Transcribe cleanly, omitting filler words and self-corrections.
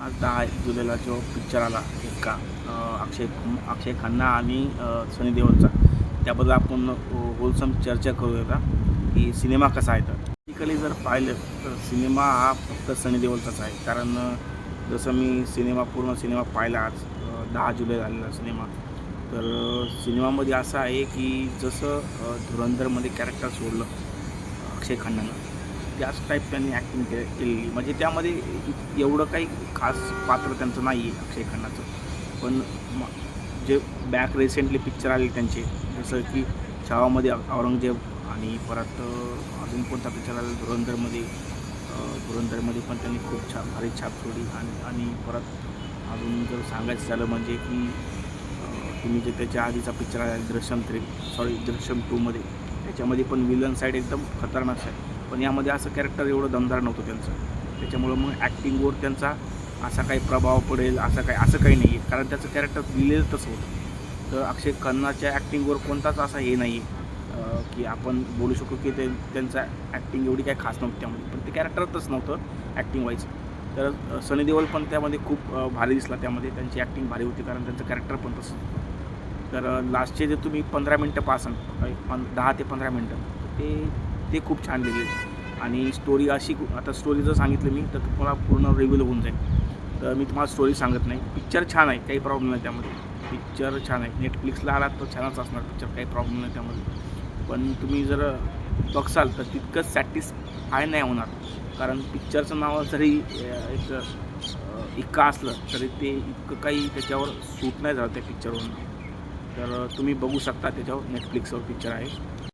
आज 10 जुलैला जो पिक्चर आला एक्का, अक्षय खन्ना आणि सनी देओलचा, त्याबद्दल आपण होलसम चर्चा करूया की सिनेमा कसा आहे. तर बेसिकली जर पाहिलं तर सिनेमा हा फक्त सनी देओलचाच आहे. कारण जसं मी पूर्ण सिनेमा पाहिला आज 10 जुलै झालेला सिनेमा. तर सिनेमामध्ये असं आहे की जसं धुरंधरमध्ये कॅरेक्टर सोडलं अक्षय खन्नानं, त्याच टाईप त्यांनी ॲक्टिंग केलेली. म्हणजे त्यामध्ये एवढं काही खास पात्र त्यांचं नाही आहे अक्षय खन्नाचं. पण जे बॅक रिसेंटली पिक्चर आले त्यांचे, जसं की छावामध्ये औरंगजेब, आणि परत अजून कोणता पिक्चर आला धुरंधरमध्ये पण त्यांनी खूप भारी छाप सोडली. आणि परत अजून जर सांगायचं झालं म्हणजे की तुम्ही जे त्याच्या आधीचा पिक्चर आला दृश्यम 2मध्ये, त्याच्यामध्ये पण विलन साईड एकदम खतरनाक आहे. पण यामध्ये असं कॅरेक्टर एवढं दमदार नव्हतं त्यांचं. त्याच्यामुळं मग ॲक्टिंगवर त्यांचा असा काही प्रभाव पडेल असं काही नाही आहे. कारण त्याचं कॅरेक्टर लिहिलेलं तसं होतं. तर अक्षय खन्नाच्या ॲक्टिंगवर कोणताच असा हे नाही आहे की आपण बोलू शकू की त्यांचा ॲक्टिंग एवढी काही खास नव्हती त्यामध्ये. पण ते कॅरेक्टरच नव्हतं ॲक्टिंग वाईज. तर सनी देओल पण त्यामध्ये खूप भारी दिसला. त्यामध्ये त्यांची ॲक्टिंग भारी होती कारण त्यांचं कॅरेक्टर पण तसं होतं. तर लास्टचे जे तुम्ही 15 मिनटं पाहाल, 10 ते 15 मिनटं, ते खूप छान लिहिली. आणि स्टोरी अशी, आता स्टोरी जर सांगितलं मी तर तुम्हाला पूर्ण रिव्हील होऊन जाईल. तर मी तुम्हाला स्टोरी सांगत नाही. पिक्चर छान आहे, काही प्रॉब्लेम नाही त्यामध्ये. पिक्चर छान आहे. नेटफ्लिक्सला आलात तर छानच असणार पिक्चर, काही प्रॉब्लेम नाही त्यामध्ये. पण तुम्ही जर बघसाल तर तितकंच सॅटिस्फाय नाही होणार. कारण पिक्चरचं नाव जरी एक इक्का असलं तरी ते इतकं काही त्याच्यावर सूट नाही झालं त्या पिक्चरवरून. तर तुम्ही बघू शकता, त्याच्यावर नेटफ्लिक्सवर पिक्चर आहे.